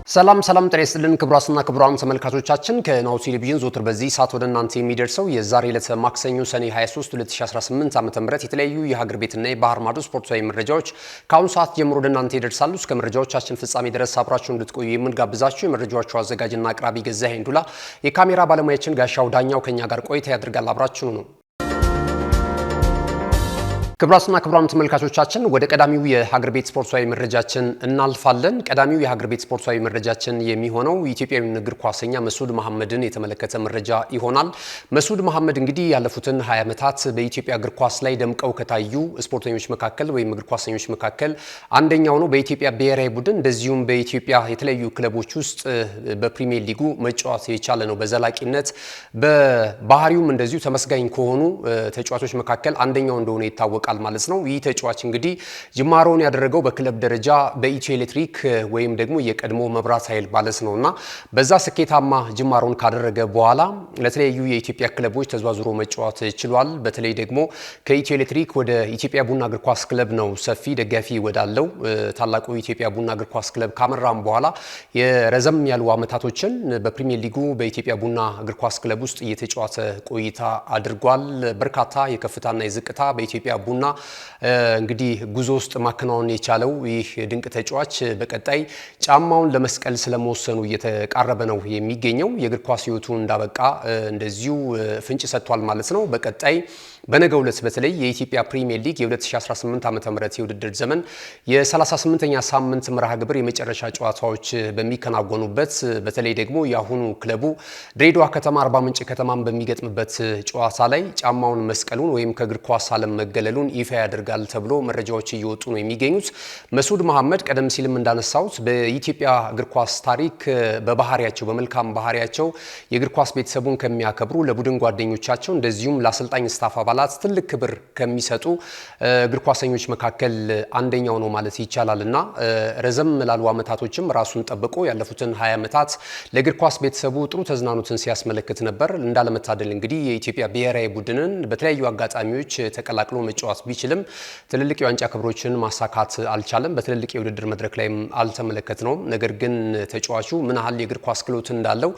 ሰላም ጤና ይስጥልን ክቡራትና ክቡራን ተመልካቾቻችን ከናሁ ቴሌቪዥን ዞትር በዚህ ሰዓት ወደ እናንተ የሚደርሰው የዛሬ ዕለት ማክሰኞ ሰኔ 23 2018 ዓ.ም የተለያዩ የሀገር ቤትና የባህር ማዶ ስፖርታዊ መረጃዎች ከአሁን ሰዓት ጀምሮ ወደ እናንተ ይደርሳሉ። እስከ መረጃዎቻችን ፍጻሜ ድረስ አብራችሁን እንድትቆዩ የምንጋብዛችሁ የመረጃዎቹ አዘጋጅና አቅራቢ ገዛኸኝ ዱላ፣ የካሜራ ባለሙያችን ጋሻው ዳኛው ከኛ ጋር ቆይታ ያደርጋል። አብራችሁን ነው። ክቡራትና ክቡራን ተመልካቾቻችን ወደ ቀዳሚው የሀገር ቤት ስፖርታዊ መረጃችን እናልፋለን። ቀዳሚው የሀገር ቤት ስፖርታዊ መረጃችን የሚሆነው ኢትዮጵያዊው እግር ኳሰኛ መስዑድ መሐመድን የተመለከተ መረጃ ይሆናል። መስዑድ መሐመድ እንግዲህ ያለፉትን 20 ዓመታት በኢትዮጵያ እግር ኳስ ላይ ደምቀው ከታዩ ስፖርተኞች መካከል ወይም እግር ኳሰኞች መካከል አንደኛው ነው። በኢትዮጵያ ብሔራዊ ቡድን እንደዚሁም በኢትዮጵያ የተለያዩ ክለቦች ውስጥ በፕሪሚየር ሊጉ መጫወት የቻለ ነው። በዘላቂነት በባህሪውም እንደዚሁ ተመስጋኝ ከሆኑ ተጫዋቾች መካከል አንደኛው እንደሆነ ይታወቃል ማለት ነው። ይህ ተጫዋች እንግዲህ ጅማሮውን ያደረገው በክለብ ደረጃ በኢትዮ ኤሌክትሪክ ወይም ደግሞ የቀድሞ መብራት ኃይል ባለስ ነውና በዛ ስኬታማ ጅማሮውን ካደረገ በኋላ ለተለያዩ የኢትዮጵያ ክለቦች ተዘዋውሮ መጫወት ችሏል። በተለይ ደግሞ ከኢትዮ ኤሌክትሪክ ወደ ኢትዮጵያ ቡና እግር ኳስ ክለብ ነው ሰፊ ደጋፊ ወዳለው ታላቁ የኢትዮጵያ ቡና እግር ኳስ ክለብ ካመራም በኋላ የረዘም ያሉ አመታቶችን በፕሪሚየር ሊጉ በኢትዮጵያ ቡና እግር ኳስ ክለብ ውስጥ እየተጫወተ ቆይታ አድርጓል። በርካታ የከፍታና የዝቅታ በኢትዮጵያ ቡና እንግዲህ ጉዞ ውስጥ ማከናወን የቻለው ይህ ድንቅ ተጫዋች በቀጣይ ጫማውን ለመስቀል ስለመወሰኑ እየተቃረበ ነው የሚገኘው። የእግር ኳስ ህይወቱ እንዳበቃ እንደዚሁ ፍንጭ ሰጥቷል ማለት ነው። በቀጣይ በነገው ዕለት በተለይ የኢትዮጵያ ፕሪሚየር ሊግ የ2018 ዓ.ም የውድድር ዘመን የ38ኛ ሳምንት መርሃ ግብር የመጨረሻ ጨዋታዎች በሚከናወኑበት በተለይ ደግሞ የአሁኑ ክለቡ ድሬዳዋ ከተማ አርባ ምንጭ ከተማን በሚገጥምበት ጨዋታ ላይ ጫማውን መስቀሉን ወይም ከእግር ኳስ ዓለም መገለሉን ይፋ ያደርጋል ተብሎ መረጃዎች እየወጡ ነው የሚገኙት። መስዑድ መሐመድ ቀደም ሲልም እንዳነሳሁት በኢትዮጵያ እግር ኳስ ታሪክ በባህሪያቸው በመልካም ባህሪያቸው የእግር ኳስ ቤተሰቡን ከሚያከብሩ ለቡድን ጓደኞቻቸው እንደዚሁም ለአሰልጣኝ ስታፍ አባላት ትልቅ ክብር ከሚሰጡ እግር ኳሰኞች መካከል አንደኛው ነው ማለት ይቻላልና ረዘም ላሉ አመታቶችም ራሱን ጠብቆ ያለፉትን 20 ዓመታት ለእግር ኳስ ቤተሰቡ ጥሩ ተዝናኖትን ሲያስመለክት ነበር። እንዳለመታደል እንግዲህ የኢትዮጵያ ብሔራዊ ቡድንን በተለያዩ አጋጣሚዎች ተቀላቅሎ መጫወት ቢችልም ትልልቅ የዋንጫ ክብሮችን ማሳካት አልቻለም። በትልልቅ የውድድር መድረክ ላይም አልተመለከትነውም። ነገር ግን ተጫዋቹ ምን ያህል የእግር ኳስ ክህሎት እንዳለው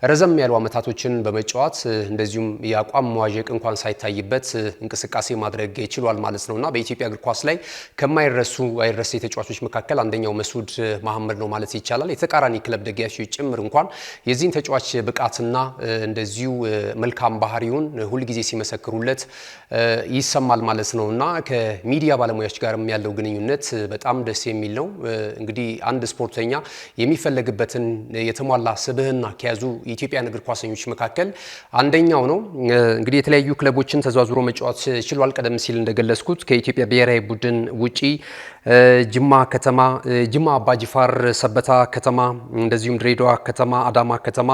ረዘም ያሉ አመታቶችን በመጫወት እንደዚሁም የአቋም መዋዠቅ እንኳን ሳይታይበት እንቅስቃሴ ማድረግ ይችላል ማለት ነውና በኢትዮጵያ እግር ኳስ ላይ ከማይረሱ አይረሴ ተጫዋቾች መካከል አንደኛው መስዑድ መሐመድ ነው ማለት ይቻላል። የተቃራኒ ክለብ ደጋፊዎች ጭምር እንኳን የዚህን ተጫዋች ብቃትና እንደዚሁ መልካም ባህሪውን ሁሉ ጊዜ ሲመሰክሩለት ይሰማል ማለት ነውና ከሚዲያ ባለሙያዎች ጋርም ያለው ግንኙነት በጣም ደስ የሚል ነው። እንግዲህ አንድ ስፖርተኛ የሚፈለግበትን የተሟላ ስብዕና ከያዙ የኢትዮጵያን እግር ኳሰኞች መካከል አንደኛው ነው። እንግዲህ የተለያዩ ክለቦችን ተዘዋውሮ መጫወት ችሏል። ቀደም ሲል እንደገለጽኩት ከኢትዮጵያ ብሔራዊ ቡድን ውጪ ጅማ ከተማ፣ ጅማ አባጅፋር፣ ሰበታ ከተማ፣ እንደዚሁም ድሬዳዋ ከተማ፣ አዳማ ከተማ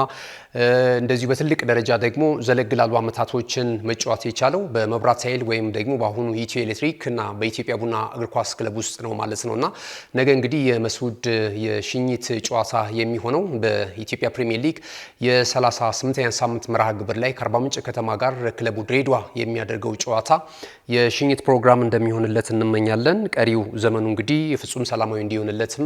እንደዚሁ በትልቅ ደረጃ ደግሞ ዘለግ ላሉ አመታቶችን መጫወት የቻለው በመብራት ኃይል ወይም ደግሞ በአሁኑ ኢትዮ ኤሌክትሪክ እና በኢትዮጵያ ቡና እግር ኳስ ክለብ ውስጥ ነው ማለት ነውና ነገ እንግዲህ የመስዑድ የሽኝት ጨዋታ የሚሆነው በኢትዮጵያ ፕሪሚየር ሊግ የ38ኛ ሳምንት መርሃ ግብር ላይ ከአርባ ምንጭ ከተማ ጋር ክለቡ ድሬዳዋ የሚያደርገው ጨዋታ የሽኝት ፕሮግራም እንደሚሆንለት እንመኛለን። ቀሪው ዘመኑ እንግዲህ ፍጹም ሰላማዊ እንዲሆንለትም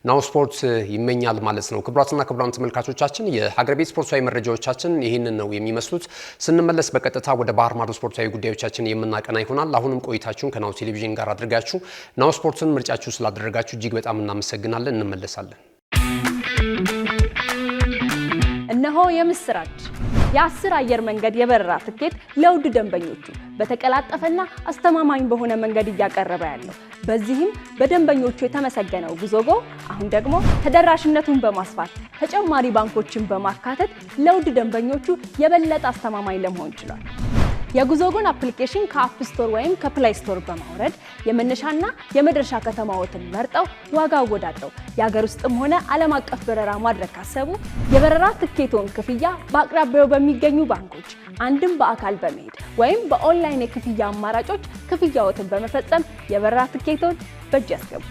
ናሁ ስፖርት ይመኛል ማለት ነው። ክቡራትና ክቡራን ተመልካቾቻችን የሀገር ቤት ስፖርታዊ መረጃዎቻችን ይህንን ነው የሚመስሉት። ስንመለስ በቀጥታ ወደ ባህር ማዶ ስፖርታዊ ጉዳዮቻችን የምናቀና ይሆናል። አሁንም ቆይታችሁን ከናሁ ቴሌቪዥን ጋር አድርጋችሁ ናሁ ስፖርትን ምርጫችሁ ስላደረጋችሁ እጅግ በጣም እናመሰግናለን። እንመለሳለን። እነሆ የምስራች! የ10 አየር መንገድ የበረራ ትኬት ለውድ ደንበኞቹ በተቀላጠፈና አስተማማኝ በሆነ መንገድ እያቀረበ ያለው በዚህም በደንበኞቹ የተመሰገነው ጉዞጎ አሁን ደግሞ ተደራሽነቱን በማስፋት ተጨማሪ ባንኮችን በማካተት ለውድ ደንበኞቹ የበለጠ አስተማማኝ ለመሆን ችሏል። የጉዞጎን አፕሊኬሽን ከአፕ ስቶር ወይም ከፕላይ ስቶር በማውረድ የመነሻና የመድረሻ ከተማዎትን መርጠው ዋጋ አወዳድረው የሀገር ውስጥም ሆነ ዓለም አቀፍ በረራ ማድረግ ካሰቡ የበረራ ትኬቶን ክፍያ በአቅራቢያው በሚገኙ ባንኮች አንድም በአካል በመሄድ ወይም በኦንላይን የክፍያ አማራጮች ክፍያዎትን በመፈጸም የበረራ ትኬቶን በእጅ ያስገቡ።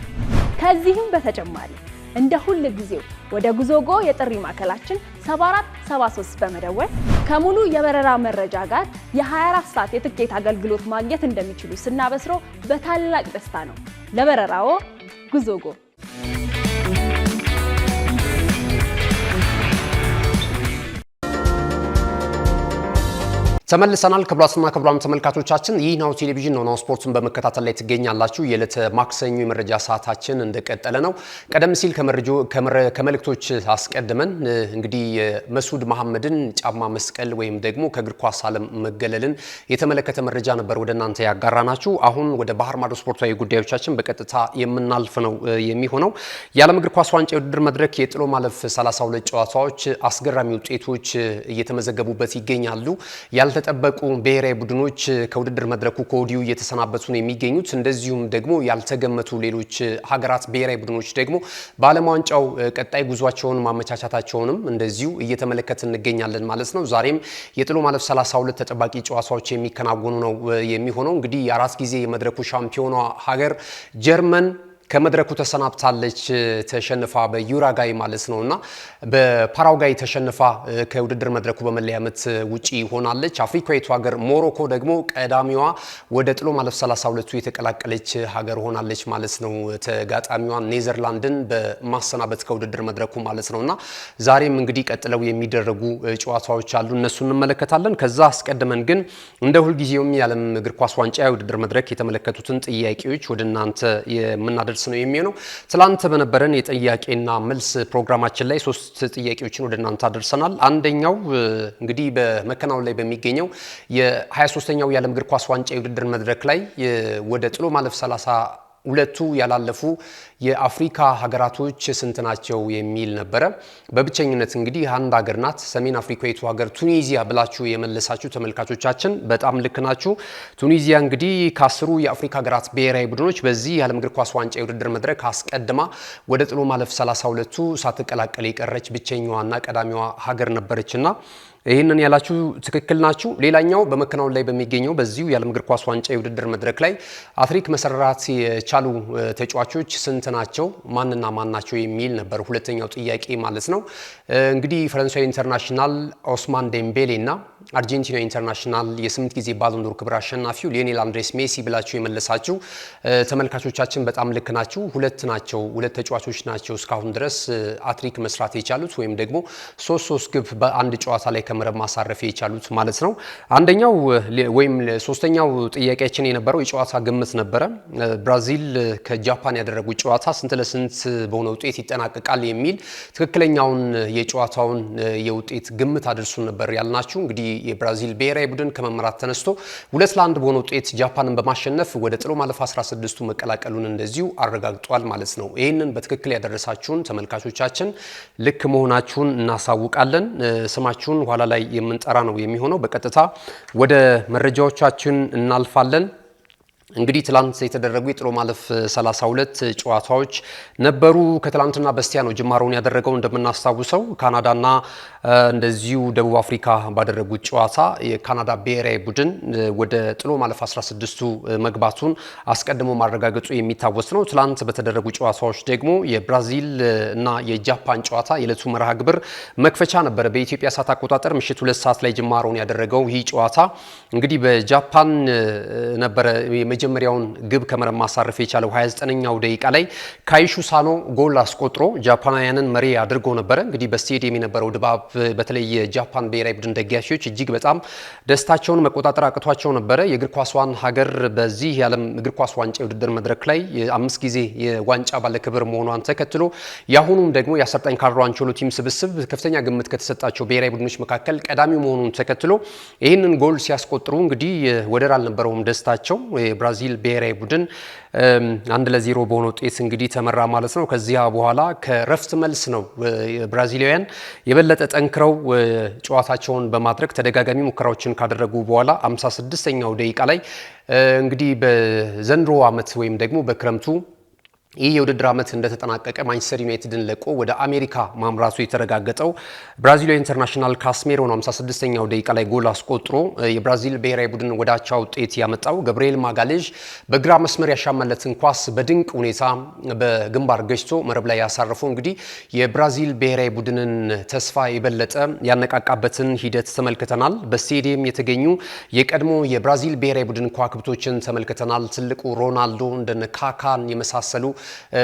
ከዚህም በተጨማሪ እንደ ሁሉ ጊዜው ወደ ጉዞጎ የጥሪ ማዕከላችን 7473 በመደወል ከሙሉ የበረራ መረጃ ጋር የ24 ሰዓት የትኬት አገልግሎት ማግኘት እንደሚችሉ ስናበስሮ በታላቅ ደስታ ነው። ለበረራዎ ጉዞጎ! ተመልሰናል። ክቡራትና ክቡራን ተመልካቾቻችን ይህ ናሁ ቴሌቪዥን ነው። ናሁ ስፖርትን በመከታተል ላይ ትገኛላችሁ። የዕለተ ማክሰኞ የመረጃ ሰዓታችን እንደቀጠለ ነው። ቀደም ሲል ከመልእክቶች አስቀድመን እንግዲህ መስዑድ መሐመድን ጫማ መስቀል ወይም ደግሞ ከእግር ኳስ ዓለም መገለልን የተመለከተ መረጃ ነበር ወደ እናንተ ያጋራናችሁ። አሁን ወደ ባህር ማዶ ስፖርታዊ ጉዳዮቻችን በቀጥታ የምናልፍ ነው የሚሆነው። የዓለም እግር ኳስ ዋንጫ የውድድር መድረክ የጥሎ ማለፍ 32 ጨዋታዎች አስገራሚ ውጤቶች እየተመዘገቡበት ይገኛሉ። ያልተጠበቁ ብሔራዊ ቡድኖች ከውድድር መድረኩ ከወዲሁ እየተሰናበቱ ነው የሚገኙት። እንደዚሁም ደግሞ ያልተገመቱ ሌሎች ሀገራት ብሔራዊ ቡድኖች ደግሞ በዓለም ዋንጫው ቀጣይ ጉዟቸውን ማመቻቻታቸውንም እንደዚሁ እየተመለከትን እንገኛለን ማለት ነው። ዛሬም የጥሎ ማለፍ 32 ተጠባቂ ጨዋታዎች የሚከናወኑ ነው የሚሆነው። እንግዲህ የአራት ጊዜ የመድረኩ ሻምፒዮኗ ሀገር ጀርመን ከመድረኩ ተሰናብታለች ተሸንፋ በዩራጋይ ማለት ነውና በፓራጓይ ተሸንፋ ከውድድር መድረኩ በመለያ ምት ውጪ ሆናለች። አፍሪካዊቱ ሀገር ሞሮኮ ደግሞ ቀዳሚዋ ወደ ጥሎ ማለፍ 32ቱ የተቀላቀለች ሀገር ሆናለች ማለት ነው። ተጋጣሚዋን ኔዘርላንድን በማሰናበት ከውድድር መድረኩ ማለት ነውና ዛሬም እንግዲህ ቀጥለው የሚደረጉ ጨዋታዎች አሉ፣ እነሱ እንመለከታለን። ከዛ አስቀድመን ግን እንደ ሁልጊዜውም የዓለም እግር ኳስ ዋንጫ የውድድር መድረክ የተመለከቱትን ጥያቄዎች ወደ እናንተ የምናደርስ ነው የሚሆነው። ትላንት በነበረን የጥያቄና መልስ ፕሮግራማችን ላይ 3 ጥያቄዎችን ወደ እናንተ አደርሰናል። አንደኛው እንግዲህ በመከናወን ላይ በሚገኘው የ23ኛው የዓለም እግር ኳስ ዋንጫ የውድድር መድረክ ላይ ወደ ጥሎ ማለፍ 32ቱ ያላለፉ የአፍሪካ ሀገራቶች ስንት ናቸው የሚል ነበረ። በብቸኝነት እንግዲህ አንድ ሀገር ናት፣ ሰሜን አፍሪካዊቱ ሀገር ቱኒዚያ ብላችሁ የመለሳችሁ ተመልካቾቻችን በጣም ልክ ናችሁ። ቱኒዚያ እንግዲህ ከ10ሩ የአፍሪካ ሀገራት ብሔራዊ ቡድኖች በዚህ የዓለም እግር ኳስ ዋንጫ የውድድር መድረክ አስቀድማ ወደ ጥሎ ማለፍ 32ቱ ሳትቀላቀል የቀረች ብቸኛዋና ቀዳሚዋ ሀገር ነበረችና ይህንን ያላችሁ ትክክል ናችሁ። ሌላኛው በመከናወን ላይ በሚገኘው በዚሁ የዓለም እግር ኳስ ዋንጫ የውድድር መድረክ ላይ አትሪክ መሰራት የቻሉ ተጫዋቾች ስንት ናቸው፣ ማንና ማን ናቸው የሚል ነበር ሁለተኛው ጥያቄ ማለት ነው። እንግዲህ ፈረንሳዊ ኢንተርናሽናል ኦስማን ዴምቤሌ እና አርጀንቲና ኢንተርናሽናል የ8 ጊዜ ባሎን ዶር ክብር አሸናፊው ሊዮኔል አንድሬስ ሜሲ ብላችሁ የመለሳችሁ ተመልካቾቻችን በጣም ልክ ናችሁ። ሁለት ተጫዋቾች ናቸው እስካሁን ድረስ አትሪክ መስራት የቻሉት ወይም ደግሞ 3 ግብ በአንድ ጨዋታ ላይ ከመረብ ማሳረፍ የቻሉት ማለት ነው። አንደኛው ወይም ሶስተኛው ጥያቄያችን የነበረው የጨዋታ ግምት ነበረ። ብራዚል ከጃፓን ያደረጉት ጨዋታ ስንት ለስንት በሆነ ውጤት ይጠናቀቃል የሚል ትክክለኛውን የጨዋታውን የውጤት ግምት አድርሱን ነበር ያልናችሁ። እንግዲህ የብራዚል ብሔራዊ ቡድን ከመመራት ተነስቶ 2-1 በሆነ ውጤት ጃፓንን በማሸነፍ ወደ ጥሎ ማለፍ 16ቱ መቀላቀሉን እንደዚሁ አረጋግጧል ማለት ነው። ይህንን በትክክል ያደረሳችሁን ተመልካቾቻችን ልክ መሆናችሁን እናሳውቃለን። ስማችሁን ኋላ ላይ የምንጠራ ነው የሚሆነው። በቀጥታ ወደ መረጃዎቻችን እናልፋለን። እንግዲህ ትላንት የተደረጉ የጥሎ ማለፍ 32 ጨዋታዎች ነበሩ። ከትላንትና በስቲያ ነው ጅማሮውን ያደረገው። እንደምናስታውሰው ካናዳና እንደዚሁ ደቡብ አፍሪካ ባደረጉት ጨዋታ የካናዳ ብሔራዊ ቡድን ወደ ጥሎ ማለፍ 16ቱ መግባቱን አስቀድሞ ማረጋገጡ የሚታወስ ነው። ትላንት በተደረጉ ጨዋታዎች ደግሞ የብራዚል እና የጃፓን ጨዋታ የዕለቱ መርሃ ግብር መክፈቻ ነበረ። በኢትዮጵያ ሰዓት አቆጣጠር ምሽት 2 ሰዓት ላይ ጅማሮውን ያደረገው ይህ ጨዋታ እንግዲህ በጃፓን ነበረ የመጀመሪያውን ግብ ከመረብ ማሳረፍ የቻለው 29ኛው ደቂቃ ላይ ካይሹ ሳኖ ጎል አስቆጥሮ ጃፓናውያንን መሪ አድርጎ ነበረ። እንግዲህ በስቴዲየም የነበረው ድባብ በተለይ የጃፓን ብሔራዊ ቡድን ደጋፊዎች እጅግ በጣም ደስታቸውን መቆጣጠር አቅቷቸው ነበረ። የእግር ኳሷን ሀገር በዚህ የዓለም እግር ኳስ ዋንጫ የውድድር መድረክ ላይ 5 ጊዜ የዋንጫ ባለክብር መሆኗን ተከትሎ የአሁኑም ደግሞ የአሰልጣኝ ካርሎ አንቸሎቲም ስብስብ ከፍተኛ ግምት ከተሰጣቸው ብሔራዊ ቡድኖች መካከል ቀዳሚው መሆኑን ተከትሎ ይህንን ጎል ሲያስቆጥሩ እንግዲህ ወደር አልነበረውም ደስታቸው። የብራዚል ብሔራዊ ቡድን 1-0 በሆነ ውጤት እንግዲህ ተመራ ማለት ነው። ከዚያ በኋላ ከረፍት መልስ ነው ብራዚላውያን የበለጠ ጠንክረው ጨዋታቸውን በማድረግ ተደጋጋሚ ሙከራዎችን ካደረጉ በኋላ 56ኛው ደቂቃ ላይ እንግዲህ በዘንድሮ ዓመት ወይም ደግሞ በክረምቱ ይህ የውድድር ዓመት እንደተጠናቀቀ ማንቸስተር ዩናይትድን ለቆ ወደ አሜሪካ ማምራቱ የተረጋገጠው ብራዚላዊ ኢንተርናሽናል ካስሜሮ ነው 56ኛው ደቂቃ ላይ ጎል አስቆጥሮ የብራዚል ብሔራዊ ቡድን ወደ አቻ ውጤት ያመጣው። ገብርኤል ማጋሌዥ በግራ መስመር ያሻመለትን ኳስ በድንቅ ሁኔታ በግንባር ገጭቶ መረብ ላይ ያሳረፈው እንግዲህ የብራዚል ብሔራዊ ቡድንን ተስፋ የበለጠ ያነቃቃበትን ሂደት ተመልክተናል። በስቴዲየም የተገኙ የቀድሞ የብራዚል ብሔራዊ ቡድን ከዋክብቶችን ተመልክተናል። ትልቁ ሮናልዶ እንደነ ካካን የመሳሰሉ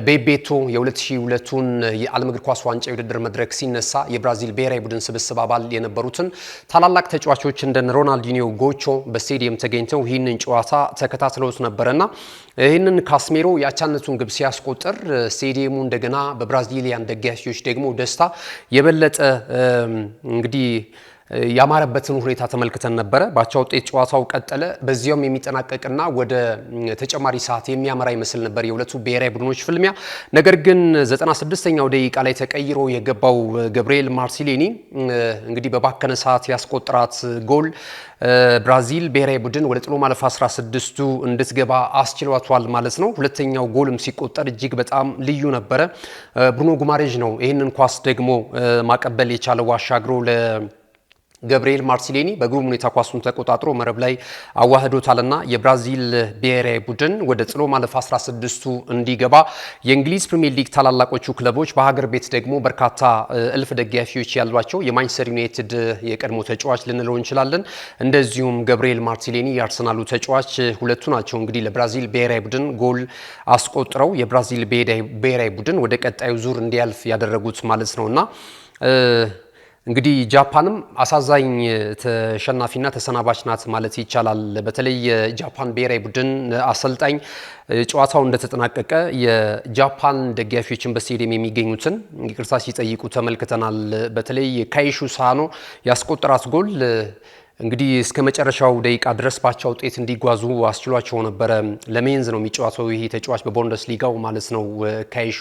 በቤቶ የ2002ቱን የዓለም እግር ኳስ ዋንጫ የውድድር መድረክ ሲነሳ የብራዚል ብሔራዊ ቡድን ስብስብ አባል የነበሩትን ታላላቅ ተጫዋቾች እንደ ሮናልዲኒዮ ጎቾ በስቴዲየም ተገኝተው ይህንን ጨዋታ ተከታትለውት ነበርና ይህንን ካስሜሮ ያቻነቱን ግብ ሲያስቆጥር ስቴዲየሙ እንደገና በብራዚሊያን ደጋፊዎች ደግሞ ደስታ የበለጠ እንግዲህ ያማረበትን ሁኔታ ተመልክተን ነበረ። ባቻ ውጤት ጨዋታው ቀጠለ። በዚያውም የሚጠናቀቅና ወደ ተጨማሪ ሰዓት የሚያመራ ይመስል ነበር የሁለቱ ብሔራዊ ቡድኖች ፍልሚያ። ነገር ግን 96ኛው ደቂቃ ላይ ተቀይሮ የገባው ገብርኤል ማርቲኔሊ እንግዲህ በባከነ ሰዓት ያስቆጥራት ጎል ብራዚል ብሔራዊ ቡድን ወደ ጥሎ ማለፍ 16ቱ እንድትገባ አስችሏቷል ማለት ነው። ሁለተኛው ጎልም ሲቆጠር እጅግ በጣም ልዩ ነበረ። ብሩኖ ጉማሬዥ ነው ይህንን ኳስ ደግሞ ማቀበል የቻለው አሻግሮ ገብርኤል ማርቲኔሊ በግሩም ሁኔታ ኳሱን ተቆጣጥሮ መረብ ላይ አዋህዶታልና የብራዚል ብሔራዊ ቡድን ወደ ጥሎ ማለፍ 16ቱ እንዲገባ የእንግሊዝ ፕሪሚየር ሊግ ታላላቆቹ ክለቦች በሀገር ቤት ደግሞ በርካታ እልፍ ደጋፊዎች ያሏቸው የማንቸስተር ዩናይትድ የቀድሞ ተጫዋች ልንለው እንችላለን፣ እንደዚሁም ገብርኤል ማርቲኔሊ የአርሰናሉ ተጫዋች ሁለቱ ናቸው እንግዲህ ለብራዚል ብሔራዊ ቡድን ጎል አስቆጥረው የብራዚል ብሔራዊ ቡድን ወደ ቀጣዩ ዙር እንዲያልፍ ያደረጉት ማለት ነውና እንግዲህ ጃፓንም አሳዛኝ ተሸናፊና ተሰናባች ናት ማለት ይቻላል። በተለይ የጃፓን ብሔራዊ ቡድን አሰልጣኝ ጨዋታው እንደተጠናቀቀ የጃፓን ደጋፊዎችን በስቴዲየም የሚገኙትን ይቅርታ ሲጠይቁ ተመልክተናል። በተለይ ካይሹ ሳኖ ያስቆጠራት ጎል እንግዲህ እስከ መጨረሻው ደቂቃ ድረስ ባቻ ውጤት እንዲጓዙ አስችሏቸው ነበረ። ለሜንዝ ነው የሚጫወተው ይሄ ተጫዋች በቡንደስሊጋው ማለት ነው። ካይሹ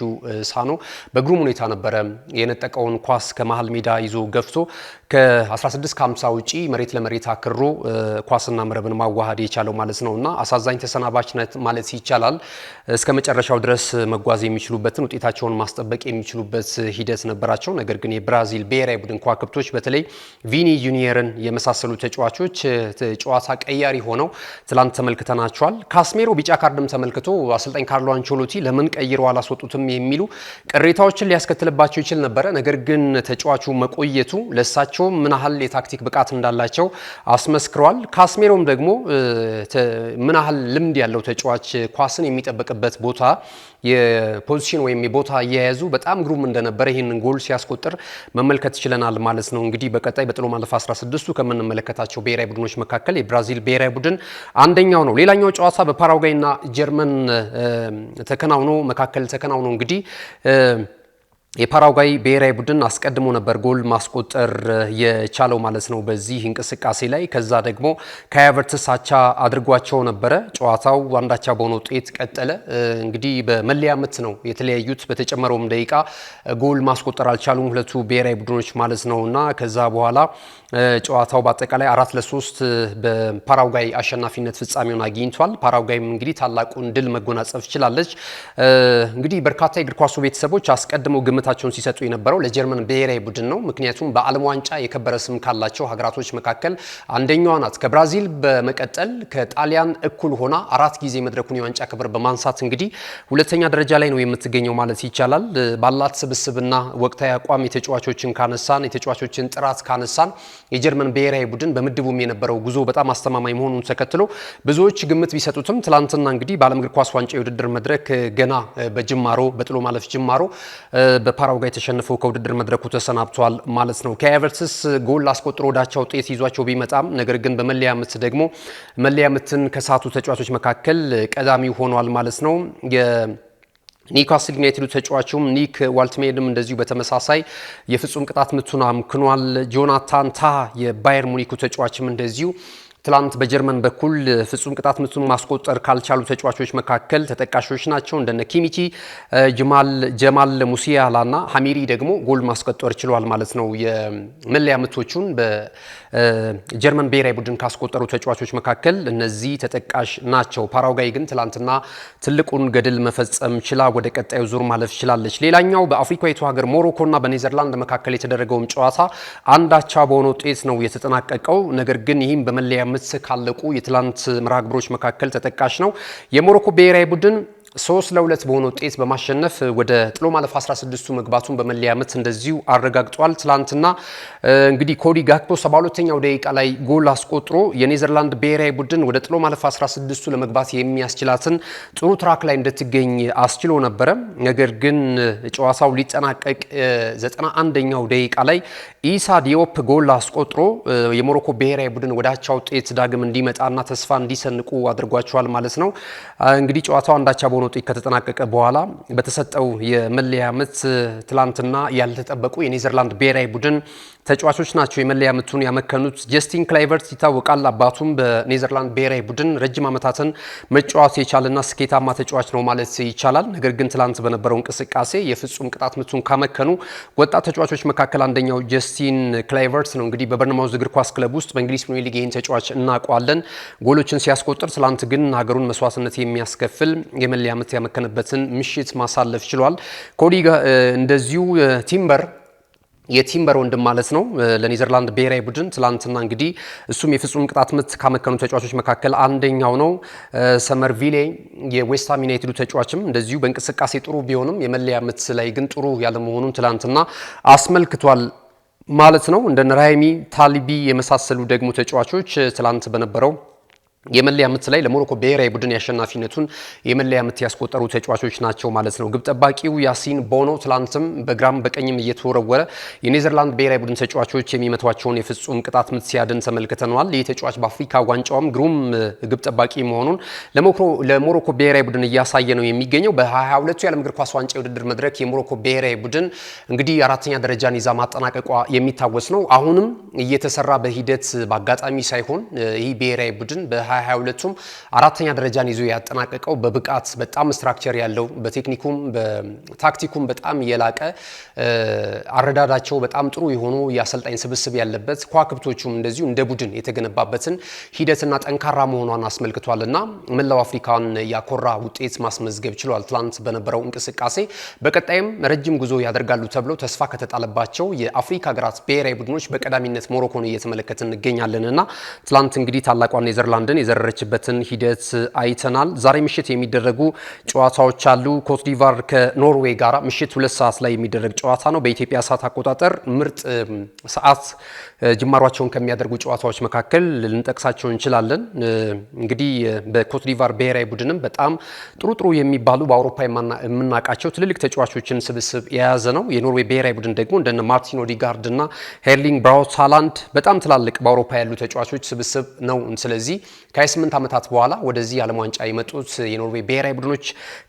ሳኖ በግሩም ሁኔታ ነበረ የነጠቀውን ኳስ ከመሃል ሜዳ ይዞ ገፍቶ ከ16 ከ50 ውጪ መሬት ለመሬት አክሮ ኳስና መረብን ማዋሃድ የቻለው ማለት ነውና አሳዛኝ ተሰናባችነት ማለት ይቻላል። እስከ መጨረሻው ድረስ መጓዝ የሚችሉበትን ውጤታቸውን ማስጠበቅ የሚችሉበት ሂደት ነበራቸው። ነገር ግን የብራዚል ብሔራዊ ቡድን ከዋክብቶች በተለይ ቪኒ ጁኒየርን የመሳሰሉ ተጫዋቾች ጨዋታ ቀያሪ ሆነው ትላንት ተመልክተናቸዋል። ካስሜሮ ቢጫ ካርድም ተመልክቶ አሰልጣኝ ካርሎ አንቸሎቲ ለምን ቀይረው አላስወጡትም የሚሉ ቅሬታዎችን ሊያስከትልባቸው ይችል ነበረ። ነገር ግን ተጫዋቹ መቆየቱ ለሳቸው ምን ያህል የታክቲክ ብቃት እንዳላቸው አስመስክረዋል። ካስሜሮም ደግሞ ምን ያህል ልምድ ያለው ተጫዋች ኳስን የሚጠብቅበት ቦታ የፖዚሽን ወይም የቦታ አያያዙ በጣም ግሩም እንደነበረ ይህንን ጎል ሲያስቆጥር መመልከት ይችላል ማለት ነው። እንግዲህ በቀጣይ በጥሎ ማለፍ 16ቱ ከምንመለከታቸው ብሔራዊ ቡድኖች መካከል የብራዚል ብሔራዊ ቡድን አንደኛው ነው። ሌላኛው ጨዋታ በፓራጓይና ጀርመን ተከናውኖ እንግዲህ የፓራጓይ ብሔራዊ ቡድን አስቀድሞ ነበር ጎል ማስቆጠር የቻለው ማለት ነው በዚህ እንቅስቃሴ ላይ። ከዛ ደግሞ ከሀቨርትስ አቻ አድርጓቸው ነበረ። ጨዋታው አንዳቻ በሆነ ውጤት ቀጠለ። እንግዲህ በመለያ ምት ነው የተለያዩት። በተጨመረውም ደቂቃ ጎል ማስቆጠር አልቻሉም ሁለቱ ብሔራዊ ቡድኖች ማለት ነውና ከዛ በኋላ ጨዋታው በአጠቃላይ 4-3 በፓራጓይ አሸናፊነት ፍጻሜውን አግኝቷል። ፓራጓይም እንግዲህ ታላቁን ድል መጎናጸፍ ችላለች። እንግዲህ በርካታ የእግር ኳሱ ቤተሰቦች አስቀድመው ግምታቸውን ሲሰጡ የነበረው ለጀርመን ብሔራዊ ቡድን ነው። ምክንያቱም በዓለም ዋንጫ የከበረ ስም ካላቸው ሀገራቶች መካከል አንደኛዋ ናት። ከብራዚል በመቀጠል ከጣሊያን እኩል ሆና 4 ጊዜ መድረኩን የዋንጫ ክብር በማንሳት እንግዲህ ሁለተኛ ደረጃ ላይ ነው የምትገኘው ማለት ይቻላል። ባላት ስብስብና ወቅታዊ አቋም የተጫዋቾችን የተጫዋቾችን ጥራት ካነሳን የጀርመን ብሔራዊ ቡድን በምድቡም የነበረው ጉዞ በጣም አስተማማኝ መሆኑን ተከትሎ ብዙዎች ግምት ቢሰጡትም ትላንትና እንግዲህ በዓለም እግር ኳስ ዋንጫ የውድድር መድረክ ገና በጥሎ ማለፍ ጅማሮ በፓራጓይ ተሸንፈው ከውድድር መድረኩ ተሰናብቷል ማለት ነው። ከሀቨርትስ ጎል አስቆጥሮ ወዳቻ ውጤት ይዟቸው ቢመጣም ነገር ግን በመለያ ምት ደግሞ መለያ ምትን ከሳቱ ተጫዋቾች መካከል ቀዳሚው ሆኗል ማለት ነው። ኒውካስል ዩናይትድ ተጫዋቹም ኒክ ዋልትሜድም እንደዚሁ በተመሳሳይ የፍጹም ቅጣት ምቱን አምክኗል። ጆናታን ታህ የባየር ሙኒኩ ተጫዋችም እንደዚሁ ትላንት በጀርመን በኩል ፍጹም ቅጣት ምቱን ማስቆጠር ካልቻሉ ተጫዋቾች መካከል ተጠቃሾች ናቸው። እንደነ ኪሚቺ፣ ጀማል ሙሲያላና ሀሚሪ ደግሞ ጎል ማስቆጠር ችሏል ማለት ነው። የመለያ ምቶቹን በጀርመን ብሔራዊ ቡድን ካስቆጠሩ ተጫዋቾች መካከል እነዚህ ተጠቃሽ ናቸው። ፓራጓይ ግን ትላንትና ትልቁን ገድል መፈጸም ችላ ወደ ቀጣዩ ዙር ማለፍ ችላለች። ሌላኛው በአፍሪካዊቱ ሀገር ሞሮኮና በኔዘርላንድ መካከል የተደረገውን ጨዋታ አንዳቻ በሆነ ውጤት ነው የተጠናቀቀው። ነገር ግን ይህም በመለያ ምት ካለቁ የትላንት መርሃ ግብሮች መካከል ተጠቃሽ ነው። የሞሮኮ ብሔራዊ ቡድን 3-2 በሆነ ውጤት በማሸነፍ ወደ ጥሎ ማለፍ 16ቱ መግባቱን በመለያ ምት እንደዚሁ አረጋግጧል። ትላንትና እንግዲህ ኮዲ ጋክፖ 72ኛው ደቂቃ ላይ ጎል አስቆጥሮ የኔዘርላንድ ብሔራዊ ቡድን ወደ ጥሎ ማለፍ 16ቱ ለመግባት የሚያስችላትን ጥሩ ትራክ ላይ እንድትገኝ አስችሎ ነበረ። ነገር ግን ጨዋታው ሊጠናቀቅ 91ኛው ደቂቃ ላይ ኢሳ ዲዮፕ ጎል አስቆጥሮ የሞሮኮ ብሔራዊ ቡድን ወደ አቻ ውጤት ዳግም እንዲመጣና ተስፋ እንዲሰንቁ አድርጓቸዋል ማለት ነው። እንግዲህ ጨዋታው አንዳቻ በሆነ ውጤት ከተጠናቀቀ በኋላ በተሰጠው የመለያ ምት ትላንትና ያልተጠበቁ የኔዘርላንድ ብሔራዊ ቡድን ተጫዋቾች ናቸው የመለያ ምቱን ያመከኑት። ጀስቲን ክላይቨርት ይታወቃል። አባቱም በኔዘርላንድ ብሔራዊ ቡድን ረጅም ዓመታትን መጫወት የቻለና ስኬታማ ተጫዋች ነው ማለት ይቻላል። ነገር ግን ትላንት በነበረው እንቅስቃሴ የፍጹም ቅጣት ምቱን ካመከኑ ወጣት ተጫዋቾች መካከል አንደኛው ጀስቲን ክላይቨርት ነው። እንግዲህ በበርንማውዝ እግር ኳስ ክለብ ውስጥ በእንግሊዝ ፕሪሚየር ሊግ ይህን ተጫዋች እናውቀዋለን፣ ጎሎችን ሲያስቆጥር። ትላንት ግን ሀገሩን መስዋዕትነት የሚያስከፍል የመለያ ምት ያመከነበትን ምሽት ማሳለፍ ችሏል። ኮዲ እንደዚሁ የቲምበር ወንድም ማለት ነው ለኔዘርላንድ ብሔራዊ ቡድን ትላንትና እንግዲህ እሱም የፍጹም ቅጣት ምት ካመከኑ ተጫዋቾች መካከል አንደኛው ነው። ሰመርቪሌ የዌስትሃም ዩናይትዱ ተጫዋችም እንደዚሁ በእንቅስቃሴ ጥሩ ቢሆንም የመለያ ምት ላይ ግን ጥሩ ያለመሆኑን ትላንትና አስመልክቷል ማለት ነው። እንደ ራሂሚ ታሊቢ የመሳሰሉ ደግሞ ተጫዋቾች ትላንት በነበረው የመለያ ምት ላይ ለሞሮኮ ብሔራዊ ቡድን ያሸናፊነቱን የመለያ ምት ያስቆጠሩ ተጫዋቾች ናቸው ማለት ነው። ግብ ጠባቂው ያሲን ቦኖ ትላንትም በግራም በቀኝም እየተወረወረ የኔዘርላንድ ብሔራዊ ቡድን ተጫዋቾች የሚመቷቸውን የፍጹም ቅጣት ምት ሲያድን ተመልክተናል። ይህ ተጫዋች በአፍሪካ ዋንጫውም ግሩም ግብ ጠባቂ መሆኑን ለሞሮኮ ብሔራዊ ቡድን እያሳየ ነው የሚገኘው። በ22ቱ የዓለም እግር ኳስ ዋንጫ የውድድር መድረክ የሞሮኮ ብሔራዊ ቡድን እንግዲህ አራተኛ ደረጃን ይዛ ማጠናቀቋ የሚታወስ ነው። አሁንም እየተሰራ በሂደት በአጋጣሚ ሳይሆን ይህ ብሔራዊ ቡድን በ22ቱም አራተኛ ደረጃን ይዞ ያጠናቀቀው በብቃት በጣም ስትራክቸር ያለው በቴክኒኩም በታክቲኩም በጣም የላቀ አረዳዳቸው በጣም ጥሩ የሆኑ የአሰልጣኝ ስብስብ ያለበት ኳክብቶቹም እንደዚሁ እንደ ቡድን የተገነባበትን ሂደትና ጠንካራ መሆኗን አስመልክቷልና መላው አፍሪካን ያኮራ ውጤት ማስመዝገብ ችሏል። ትላንት በነበረው እንቅስቃሴ በቀጣይም ረጅም ጉዞ ያደርጋሉ ተብሎ ተስፋ ከተጣለባቸው የአፍሪካ ሀገራት ብሔራዊ ቡድኖች በቀዳሚነት ሞሮኮን እየተመለከትን እንገኛለንና ትላንት እንግዲህ ታላቋን ኔዘርላንድን የዘረረችበትን ሂደት አይተናል። ዛሬ ምሽት የሚደረጉ ጨዋታዎች አሉ። ኮትዲቫር ከኖርዌይ ጋር ምሽት 2 ሰዓት ላይ የሚደረግ ጨዋታ ነው። በኢትዮጵያ ሰዓት አቆጣጠር ምርጥ ሰዓት ጅማሯቸውን ከሚያደርጉ ጨዋታዎች መካከል ልንጠቅሳቸው እንችላለን። እንግዲህ በኮትዲቫር ብሔራዊ ቡድንም በጣም ጥሩ የሚባሉ በአውሮፓ የምናውቃቸው ትልልቅ ተጫዋቾችን ስብስብ የያዘ ነው። የኖርዌይ ብሔራዊ ቡድን ደግሞ እንደነ ማርቲን ኦዲጋርድ እና ሄርሊንግ ብራውት ሃላንድ በጣም ትላልቅ በአውሮፓ ያሉ ተጫዋቾች ስብስብ ነው። ስለዚህ ከ28 ዓመታት በኋላ ወደዚህ ዓለም ዋንጫ የመጡት የኖርዌይ ብሔራዊ ቡድኖች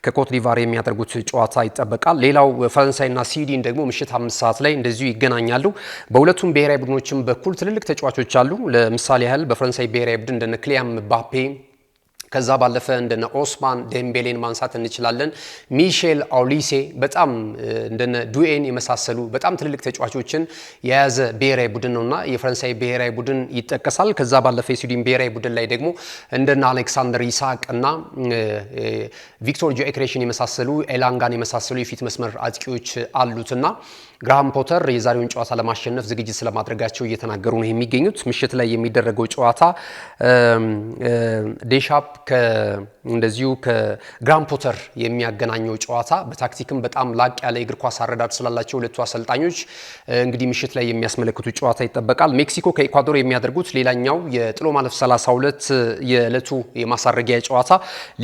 ከኮትዲቫር የሚያደርጉት ጨዋታ ይጠበቃል። ሌላው ፈረንሳይና ስዊድን ደግሞ ምሽት 5 ሰዓት ላይ እንደዚሁ ይገናኛሉ። በሁለቱም ብሔራዊ ቡድኖችም በኩል ትልልቅ ተጫዋቾች አሉ። ለምሳሌ ያህል በፈረንሳይ ብሔራዊ ቡድን እንደነ ክሊያን ምባፔ ከዛ ባለፈ እንደነ ኦስማን ዴምቤሌን ማንሳት እንችላለን። ሚሼል ኦሊሴ በጣም እንደነ ዱኤን የመሳሰሉ በጣም ትልልቅ ተጫዋቾችን የያዘ ብሔራዊ ቡድን ነውና የፈረንሳይ ብሔራዊ ቡድን ይጠቀሳል። ከዛ ባለፈ የስዊድን ብሔራዊ ቡድን ላይ ደግሞ እንደነ አሌክሳንደር ኢሳቅ እና ቪክቶር ጆኤክሬሽን የመሳሰሉ ኤላንጋን የመሳሰሉ የፊት መስመር አጥቂዎች አሉትና ግራሃም ፖተር የዛሬውን ጨዋታ ለማሸነፍ ዝግጅት ስለማድረጋቸው እየተናገሩ ነው የሚገኙት። ምሽት ላይ የሚደረገው ጨዋታ ዴሻፕ እንደዚሁ ከግራሃም ፖተር የሚያገናኘው ጨዋታ በታክቲክም በጣም ላቅ ያለ የእግር ኳስ አረዳድ ስላላቸው ሁለቱ አሰልጣኞች እንግዲህ ምሽት ላይ የሚያስመለክቱ ጨዋታ ይጠበቃል። ሜክሲኮ ከኢኳዶር የሚያደርጉት ሌላኛው የጥሎ ማለፍ 32 የዕለቱ የማሳረጊያ ጨዋታ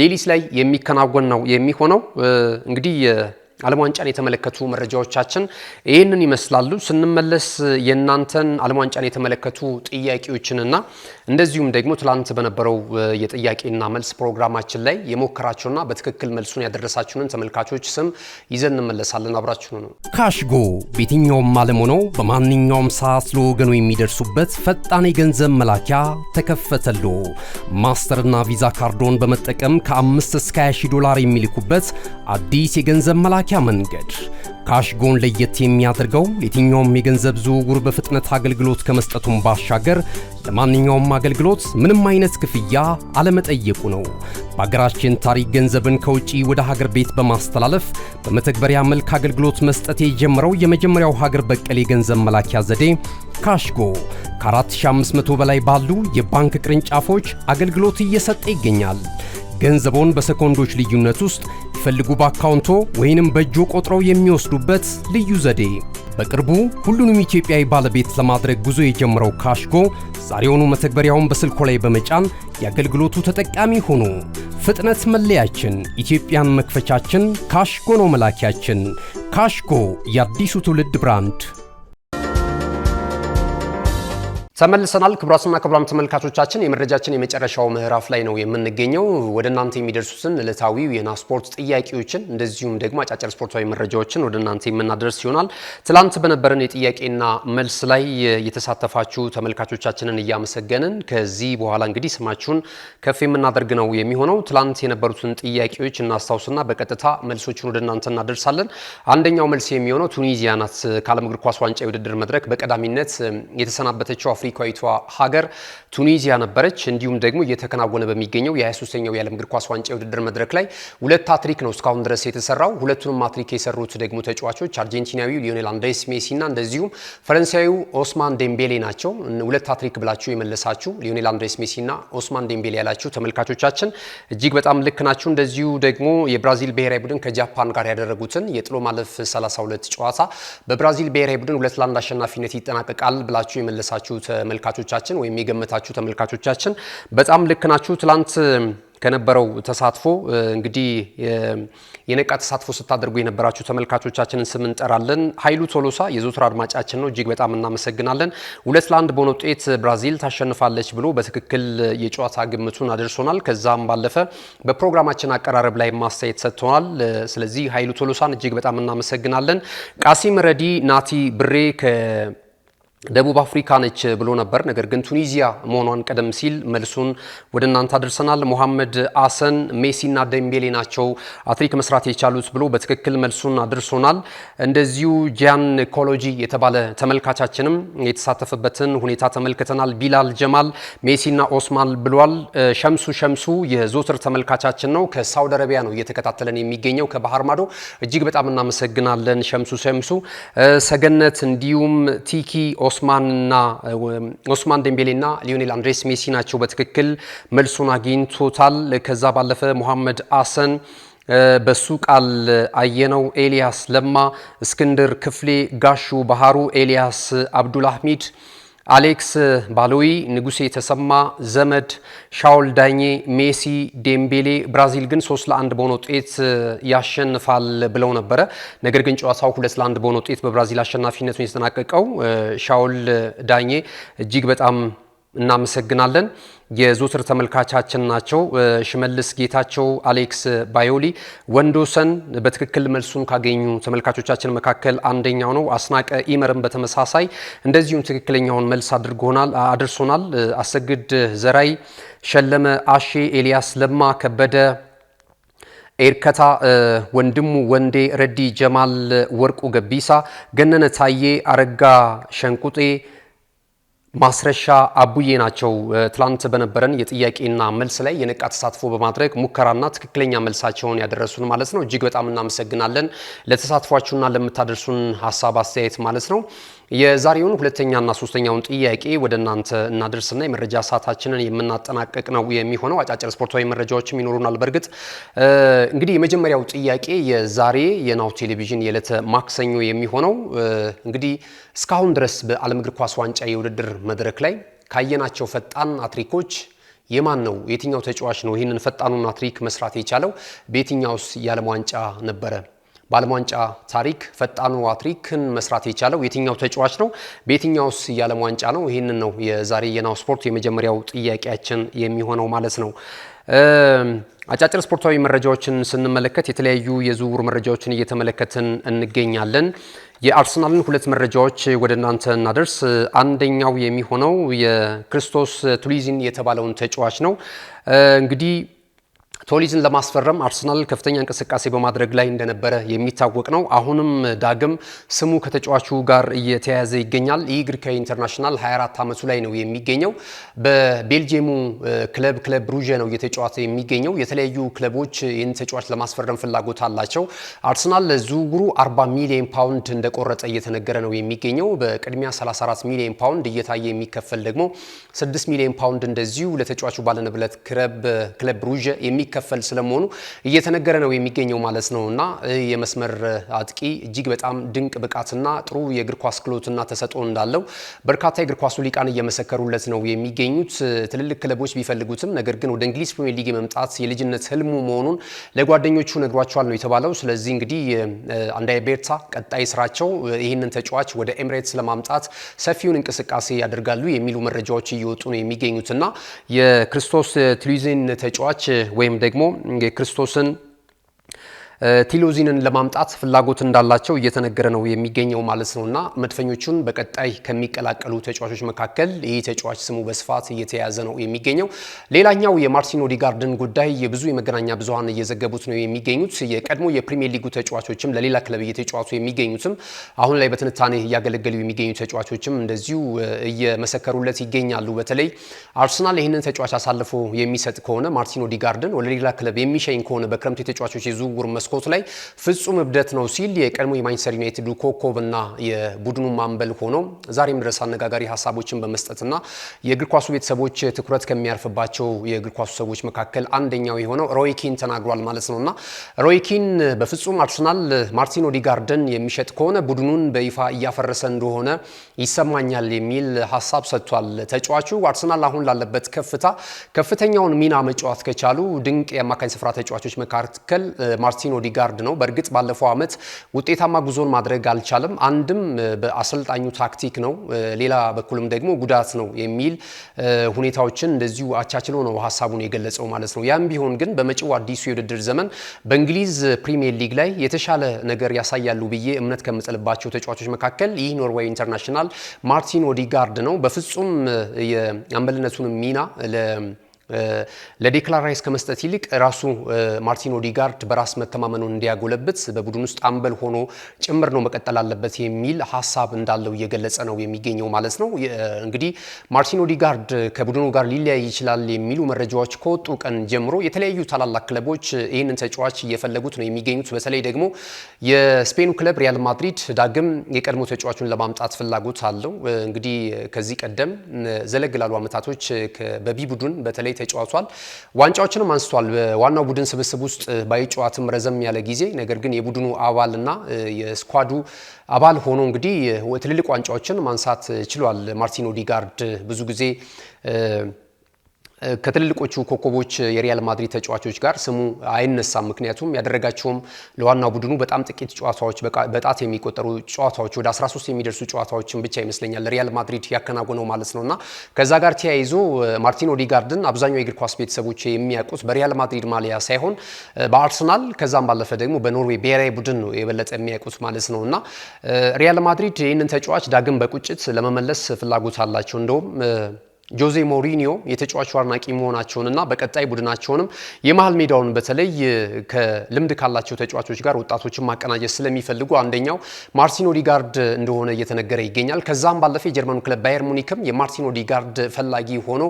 ሌሊት ላይ የሚከናወን ነው የሚሆነው። እንግዲህ ዓለም ዋንጫን የተመለከቱ መረጃዎቻችን ይህንን ይመስላሉ። ስንመለስ የእናንተን ዓለም ዋንጫን የተመለከቱ ጥያቄዎችንና እንደዚሁም ደግሞ ትላንት በነበረው የጥያቄና መልስ ፕሮግራማችን ላይ የሞከራችሁና በትክክል መልሱን ያደረሳችሁንን ተመልካቾች ስም ይዘን እንመለሳለን። አብራችሁ ነው። ካሽጎ በየትኛውም ዓለም ሆነው በማንኛውም ሰዓት ለወገኑ የሚደርሱበት ፈጣን የገንዘብ መላኪያ ተከፈተሎ። ማስተርና ቪዛ ካርዶን በመጠቀም ከ5 እስከ 20 ዶላር የሚልኩበት አዲስ የገንዘብ መላኪያ መንገድ። ካሽጎን ለየት የሚያደርገው የትኛውም የገንዘብ ዝውውር በፍጥነት አገልግሎት ከመስጠቱም ባሻገር ለማንኛውም አገልግሎት ምንም አይነት ክፍያ አለመጠየቁ ነው። በሀገራችን ታሪክ ገንዘብን ከውጪ ወደ ሀገር ቤት በማስተላለፍ በመተግበሪያ መልክ አገልግሎት መስጠት የጀመረው የመጀመሪያው ሀገር በቀል የገንዘብ መላኪያ ዘዴ ካሽጎ ከ4500 በላይ ባሉ የባንክ ቅርንጫፎች አገልግሎት እየሰጠ ይገኛል። ገንዘቦን በሰኮንዶች ልዩነት ውስጥ ይፈልጉ በአካውንቶ ወይንም በእጆ ቆጥረው የሚወስዱበት ልዩ ዘዴ። በቅርቡ ሁሉንም ኢትዮጵያዊ ባለቤት ለማድረግ ጉዞ የጀመረው ካሽጎ ዛሬውኑ መተግበሪያውን በስልኮ ላይ በመጫን የአገልግሎቱ ተጠቃሚ ሆኑ። ፍጥነት መለያችን፣ ኢትዮጵያን መክፈቻችን፣ ካሽጎ ነው መላኪያችን። ካሽጎ የአዲሱ ትውልድ ብራንድ። ተመልሰናል። ክቡራትና ክቡራን ተመልካቾቻችን የመረጃችን የመጨረሻው ምዕራፍ ላይ ነው የምንገኘው። ወደ እናንተ የሚደርሱትን ዕለታዊው የና ስፖርት ጥያቄዎችን እንደዚሁም ደግሞ አጫጭር ስፖርታዊ መረጃዎችን ወደ እናንተ የምናደርስ ይሆናል። ትላንት በነበረን የጥያቄና መልስ ላይ የተሳተፋችሁ ተመልካቾቻችንን እያመሰገንን ከዚህ በኋላ እንግዲህ ስማችሁን ከፍ የምናደርግ ነው የሚሆነው። ትላንት የነበሩትን ጥያቄዎች እናስታውስና በቀጥታ መልሶችን ወደ እናንተ እናደርሳለን። አንደኛው መልስ የሚሆነው ቱኒዚያ ናት። ከዓለም እግር ኳስ ዋንጫ የውድድር መድረክ በቀዳሚነት የተሰናበተችው አፍሪካዊቷ ሀገር ቱኒዚያ ነበረች። እንዲሁም ደግሞ እየተከናወነ በሚገኘው የ23ኛው የዓለም እግር ኳስ ዋንጫ የውድድር መድረክ ላይ ሁለት ሃትሪክ ነው እስካሁን ድረስ የተሰራው። ሁለቱንም ሃትሪክ የሰሩት ደግሞ ተጫዋቾች አርጀንቲናዊው ሊዮኔል አንድሬስ ሜሲ እና እንደዚሁም ፈረንሳዊው ኦስማን ዴምቤሌ ናቸው። ሁለት ሃትሪክ ብላችሁ የመለሳችሁ ሊዮኔል አንድሬስ ሜሲ እና ኦስማን ዴምቤሌ ያላችሁ ተመልካቾቻችን እጅግ በጣም ልክ ናችሁ። እንደዚሁ ደግሞ የብራዚል ብሔራዊ ቡድን ከጃፓን ጋር ያደረጉትን የጥሎ ማለፍ 32 ጨዋታ በብራዚል ብሔራዊ ቡድን 2-1 አሸናፊነት ይጠናቀቃል ብላችሁ የመለሳችሁ ተመልካቾቻችን ወይም የገመታችሁ ተመልካቾቻችን በጣም ልክ ናችሁ። ትላንት ከነበረው ተሳትፎ እንግዲህ የነቃ ተሳትፎ ስታደርጉ የነበራችሁ ተመልካቾቻችንን ስም እንጠራለን። ኃይሉ ቶሎሳ የዘወትር አድማጫችን ነው። እጅግ በጣም እናመሰግናለን። 2-1 በሆነ ውጤት ብራዚል ታሸንፋለች ብሎ በትክክል የጨዋታ ግምቱን አድርሶናል። ከዛም ባለፈ በፕሮግራማችን አቀራረብ ላይ ማስተያየት ሰጥተናል። ስለዚህ ኃይሉ ቶሎሳን እጅግ በጣም እናመሰግናለን። ቃሲም ረዲ ናቲ ብሬ ደቡብ አፍሪካ ነች ብሎ ነበር። ነገር ግን ቱኒዚያ መሆኗን ቀደም ሲል መልሱን ወደ እናንተ አድርሰናል። መሐመድ አሰን ሜሲና ደምቤሌ ናቸው ሃትሪክ መስራት የቻሉት ብሎ በትክክል መልሱን አድርሶናል። እንደዚሁ ጂያን ኮሎጂ የተባለ ተመልካቻችንም የተሳተፈበትን ሁኔታ ተመልክተናል። ቢላል ጀማል ሜሲና ኦስማን ብሏል። ሸምሱ የዘወትር ተመልካቻችን ነው። ከሳውዲ አረቢያ ነው እየተከታተለን የሚገኘው ከባህር ማዶ። እጅግ በጣም እናመሰግናለን ሸምሱ። ሰገነት እንዲሁም ቲኪ ኦስማን ዴምቤሌና ሊዮኔል አንድሬስ ሜሲ ናቸው በትክክል መልሱን አግኝቶታል። ከዛ ባለፈ መሐመድ አሰን በሱ ቃል አየነው፣ ኤልያስ ለማ፣ እስክንድር ክፍሌ፣ ጋሹ ባህሩ፣ ኤልያስ አብዱል አህሚድ፣ አሌክስ ባሎዊ፣ ንጉሴ ተሰማ፣ ዘመድ፣ ሻውል ዳኜ፣ ሜሲ፣ ዴምቤሌ ብራዚል ግን 3-1 በሆነ ውጤት ያሸንፋል ብለው ነበረ። ነገር ግን ጨዋታው 2-1 በሆነ ውጤት በብራዚል አሸናፊነት ነው የተጠናቀቀው። ሻውል ዳኜ እጅግ በጣም እናመሰግናለን። የዘወትር ተመልካቻችን ናቸው። ሽመልስ ጌታቸው፣ አሌክስ ባዮሊ፣ ወንዶሰን በትክክል መልሱን ካገኙ ተመልካቾቻችን መካከል አንደኛው ነው። አስናቀ ኢመርም በተመሳሳይ እንደዚሁም ትክክለኛውን መልስ አድርሶናል። አሰግድ ዘራይ፣ ሸለመ አሼ፣ ኤልያስ ለማ፣ ከበደ ኤርከታ፣ ወንድሙ ወንዴ፣ ረዲ ጀማል፣ ወርቁ ገቢሳ፣ ገነነ ታዬ፣ አረጋ ሸንቁጤ፣ ማስረሻ አቡዬ ናቸው። ትላንት በነበረን የጥያቄና መልስ ላይ የነቃ ተሳትፎ በማድረግ ሙከራና ትክክለኛ መልሳቸውን ያደረሱን ማለት ነው። እጅግ በጣም እናመሰግናለን ለተሳትፏችሁና ለምታደርሱን ሀሳብ አስተያየት ማለት ነው። የዛሬውን ሁለተኛና ሶስተኛውን ጥያቄ ወደ እናንተ እናደርስና የመረጃ ሰዓታችንን የምናጠናቀቅ ነው የሚሆነው። አጫጭር ስፖርታዊ መረጃዎችም ይኖሩናል። በእርግጥ እንግዲህ የመጀመሪያው ጥያቄ የዛሬ የናሁ ቴሌቪዥን የዕለተ ማክሰኞ የሚሆነው እንግዲህ እስካሁን ድረስ በዓለም እግር ኳስ ዋንጫ የውድድር መድረክ ላይ ካየናቸው ፈጣን ሃትሪኮች የማን ነው? የትኛው ተጫዋች ነው ይህንን ፈጣኑን ሃትሪክ መስራት የቻለው? በየትኛውስ የዓለም ዋንጫ ነበረ? በዓለም ዋንጫ ታሪክ ፈጣኑ ሃትሪክን መስራት የቻለው የትኛው ተጫዋች ነው? በየትኛውስ የዓለም ዋንጫ ነው? ይህንን ነው የዛሬ የናሁ ስፖርት የመጀመሪያው ጥያቄያችን የሚሆነው ማለት ነው። አጫጭር ስፖርታዊ መረጃዎችን ስንመለከት የተለያዩ የዝውውር መረጃዎችን እየተመለከትን እንገኛለን። የአርሰናልን ሁለት መረጃዎች ወደ እናንተ እናደርስ። አንደኛው የሚሆነው የክሪስቶስ ቱሊዝን የተባለውን ተጫዋች ነው። እንግዲህ ቶሊዝን ለማስፈረም አርሰናል ከፍተኛ እንቅስቃሴ በማድረግ ላይ እንደነበረ የሚታወቅ ነው። አሁንም ዳግም ስሙ ከተጫዋቹ ጋር እየተያያዘ ይገኛል። ይህ ግሪካዊ ኢንተርናሽናል 24 ዓመቱ ላይ ነው የሚገኘው። በቤልጂየሙ ክለብ ብሩዥ ነው እየተጫወተ የሚገኘው። የተለያዩ ክለቦች ይህን ተጫዋች ለማስፈረም ፍላጎት አላቸው። አርሰናል ለዝውውሩ 40 ሚሊዮን ፓውንድ እንደቆረጠ እየተነገረ ነው የሚገኘው። በቅድሚያ 34 ሚሊዮን ፓውንድ እየታየ የሚከፈል ደግሞ 6 ሚሊዮን ፓውንድ እንደዚሁ ለተጫዋቹ ባለንብረት ክለብ ብሩዥ የሚከፈል ስለመሆኑ እየተነገረ ነው የሚገኘው ማለት ነውና የመስመር አጥቂ እጅግ በጣም ድንቅ ብቃትና ጥሩ የእግር ኳስ ክህሎትና ተሰጥኦ እንዳለው በርካታ የእግር ኳሱ ሊቃን እየመሰከሩለት ነው የሚገኙት። ትልልቅ ክለቦች ቢፈልጉትም ነገር ግን ወደ እንግሊዝ ፕሪሚየር ሊግ መምጣት የልጅነት ህልሙ መሆኑን ለጓደኞቹ ነግሯቸዋል ነው የተባለው። ስለዚህ እንግዲህ አንዳይ ቤርታ ቀጣይ ስራቸው ይህንን ተጫዋች ወደ ኤምሬትስ ለማምጣት ሰፊውን እንቅስቃሴ ያደርጋሉ የሚሉ መረጃዎች እየወጡ ነው የሚገኙትና የክሪስቶስ ቱሉዝን ተጫዋች ወይም ደግሞ የክሪስቶስን ቲሎዚንን ለማምጣት ፍላጎት እንዳላቸው እየተነገረ ነው የሚገኘው ማለት ነውና መድፈኞቹን በቀጣይ ከሚቀላቀሉ ተጫዋቾች መካከል ይህ ተጫዋች ስሙ በስፋት እየተያዘ ነው የሚገኘው። ሌላኛው የማርቲን ኦዲጋርድን ጉዳይ የብዙ የመገናኛ ብዙሃን እየዘገቡት ነው የሚገኙት። የቀድሞ የፕሪሚየር ሊጉ ተጫዋቾችም ለሌላ ክለብ እየተጫወቱ የሚገኙትም አሁን ላይ በትንታኔ እያገለገሉ የሚገኙ ተጫዋቾችም እንደዚሁ እየመሰከሩለት ይገኛሉ። በተለይ አርሰናል ይህንን ተጫዋች አሳልፎ የሚሰጥ ከሆነ ማርቲን ኦዲጋርድን ወደ ሌላ ክለብ የሚሸኝ ከሆነ በክረምቱ የተጫዋቾች የዝውውር መስኮት ላይ ፍጹም እብደት ነው ሲል የቀድሞ የማንቸስተር ዩናይትድ ኮከብና የቡድኑ ማንበል ሆኖ ዛሬም ድረስ አነጋጋሪ ሀሳቦችን በመስጠትና የእግር ኳሱ ቤተሰቦች ትኩረት ከሚያርፍባቸው የእግር ኳሱ ሰዎች መካከል አንደኛው የሆነው ሮይ ኪን ተናግሯል ማለት ነውና ሮይ ኪን በፍጹም አርሰናል ማርቲን ኦዲጋርድን የሚሸጥ ከሆነ ቡድኑን በይፋ እያፈረሰ እንደሆነ ይሰማኛል የሚል ሀሳብ ሰጥቷል። ተጫዋቹ አርሰናል አሁን ላለበት ከፍተኛውን ሚና መጫወት ከቻሉ ድንቅ የአማካኝ ስፍራ ተጫዋቾች መካከል ማርቲን ኦዲጋርድ ነው። በእርግጥ ባለፈው ዓመት ውጤታማ ጉዞን ማድረግ አልቻለም። አንድም በአሰልጣኙ ታክቲክ ነው፣ ሌላ በኩልም ደግሞ ጉዳት ነው የሚል ሁኔታዎችን እንደዚሁ አቻችሎ ነው ሀሳቡን የገለጸው ማለት ነው። ያም ቢሆን ግን በመጪው አዲሱ የውድድር ዘመን በእንግሊዝ ፕሪሚየር ሊግ ላይ የተሻለ ነገር ያሳያሉ ብዬ እምነት ከምጥልባቸው ተጫዋቾች መካከል ይህ ኖርዌይ ኢንተርናሽናል ማርቲን ኦዲጋርድ ነው። በፍጹም የአምበልነቱን ሚና ለዴክላን ራይስ ከመስጠት ይልቅ ራሱ ማርቲን ኦዲጋርድ በራስ መተማመኑን እንዲያጎለብት በቡድን ውስጥ አምበል ሆኖ ጭምር ነው መቀጠል አለበት የሚል ሀሳብ እንዳለው እየገለጸ ነው የሚገኘው ማለት ነው። እንግዲህ ማርቲን ኦዲጋርድ ከቡድኑ ጋር ሊለያይ ይችላል የሚሉ መረጃዎች ከወጡ ቀን ጀምሮ የተለያዩ ታላላቅ ክለቦች ይህንን ተጫዋች እየፈለጉት ነው የሚገኙት። በተለይ ደግሞ የስፔኑ ክለብ ሪያል ማድሪድ ዳግም የቀድሞ ተጫዋቹን ለማምጣት ፍላጎት አለው። እንግዲህ ከዚህ ቀደም ዘለግ ላሉ ዓመታቶች በቢ ቡድን በተለይ ተጫዋቷል። ዋንጫዎችንም አንስቷል። በዋናው ቡድን ስብስብ ውስጥ ባይጫወትም ረዘም ያለ ጊዜ ነገር ግን የቡድኑ አባልና የስኳዱ አባል ሆኖ እንግዲህ ትልልቅ ዋንጫዎችን ማንሳት ችሏል። ማርቲን ኦዲጋርድ ብዙ ጊዜ ከትልልቆቹ ኮከቦች የሪያል ማድሪድ ተጫዋቾች ጋር ስሙ አይነሳም። ምክንያቱም ያደረጋቸውም ለዋናው ቡድኑ በጣም ጥቂት ጨዋታዎች በጣት የሚቆጠሩ ጨዋታዎች ወደ 13 የሚደርሱ ጨዋታዎችን ብቻ ይመስለኛል ሪያል ማድሪድ ያከናወነው ማለት ነውና ከዛ ጋር ተያይዞ ማርቲን ኦዲጋርድን አብዛኛው የእግር ኳስ ቤተሰቦች የሚያውቁት በሪያል ማድሪድ ማሊያ ሳይሆን በአርሰናል ከዛም ባለፈ ደግሞ በኖርዌይ ብሔራዊ ቡድን ነው የበለጠ የሚያውቁት ማለት ነውና ሪያል ማድሪድ ይህንን ተጫዋች ዳግም በቁጭት ለመመለስ ፍላጎት አላቸው። እንደውም ጆዜ ሞሪኒዮ የተጫዋቹ አድናቂ መሆናቸውንና በቀጣይ ቡድናቸውንም የመሃል ሜዳውን በተለይ ከልምድ ካላቸው ተጫዋቾች ጋር ወጣቶችን ማቀናጀት ስለሚፈልጉ አንደኛው ማርቲን ኦዲጋርድ እንደሆነ እየተነገረ ይገኛል። ከዛም ባለፈ የጀርመኑ ክለብ ባየር ሙኒክም የማርቲን ኦዲጋርድ ፈላጊ ሆኖ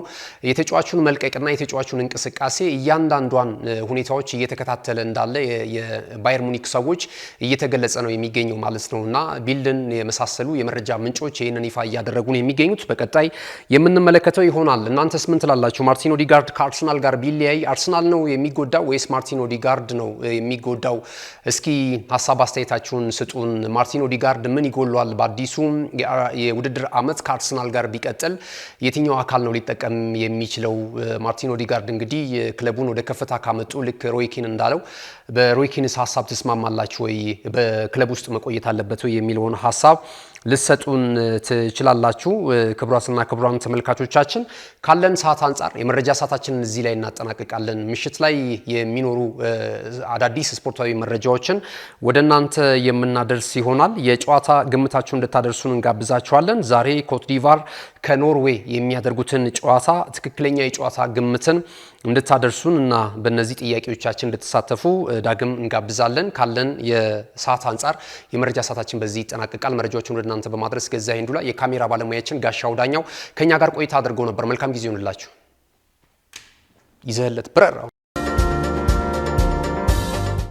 የተጫዋቹን መልቀቅና የተጫዋቹን እንቅስቃሴ እያንዳንዷን ሁኔታዎች እየተከታተለ እንዳለ የባየር ሙኒክ ሰዎች እየተገለጸ ነው የሚገኘው ማለት ነውና ቢልድን የመሳሰሉ የመረጃ ምንጮች ይህንን ይፋ እያደረጉ ነው የሚገኙት። በቀጣይ የምንመለከተው ይሆናል። እናንተስ ምን ትላላችሁ? ማርቲን ኦዲጋርድ ከአርሰናል ጋር ቢለያይ አርሰናል ነው የሚጎዳው ወይስ ማርቲን ኦዲጋርድ ነው የሚጎዳው? እስኪ ሀሳብ አስተያየታችሁን ስጡን። ማርቲን ኦዲጋርድ ምን ይጎሏል? በአዲሱ የውድድር ዓመት ከአርሰናል ጋር ቢቀጥል የትኛው አካል ነው ሊጠቀም የሚችለው? ማርቲን ኦዲጋርድ እንግዲህ ክለቡን ወደ ከፍታ ካመጡ ልክ ሮይ ኪን እንዳለው በሮይ ኪንስ ሀሳብ ትስማማላችሁ ወይ? በክለብ ውስጥ መቆየት አለበት ወይ የሚለውን ሀሳብ ልሰጡን ትችላላችሁ። ክቡራትና ክቡራን ተመልካቾቻችን ካለን ሰዓት አንጻር የመረጃ ሰዓታችንን እዚህ ላይ እናጠናቅቃለን። ምሽት ላይ የሚኖሩ አዳዲስ ስፖርታዊ መረጃዎችን ወደ እናንተ የምናደርስ ይሆናል። የጨዋታ ግምታችሁን እንድታደርሱን እንጋብዛችኋለን። ዛሬ ኮት ዲቫር ከኖርዌይ የሚያደርጉትን ጨዋታ ትክክለኛ የጨዋታ ግምትን እንድታደርሱን እና በእነዚህ ጥያቄዎቻችን እንድትሳተፉ ዳግም እንጋብዛለን። ካለን የሰዓት አንጻር የመረጃ ሰዓታችን በዚህ ይጠናቀቃል። መረጃዎችን ወደ እናንተ በማድረስ ገዛ ሄንዱላ የካሜራ ባለሙያችን ጋሻው ዳኛው ከኛ ጋር ቆይታ አድርገው ነበር። መልካም ጊዜ ይሁንላችሁ። ይዘህለት ብረራው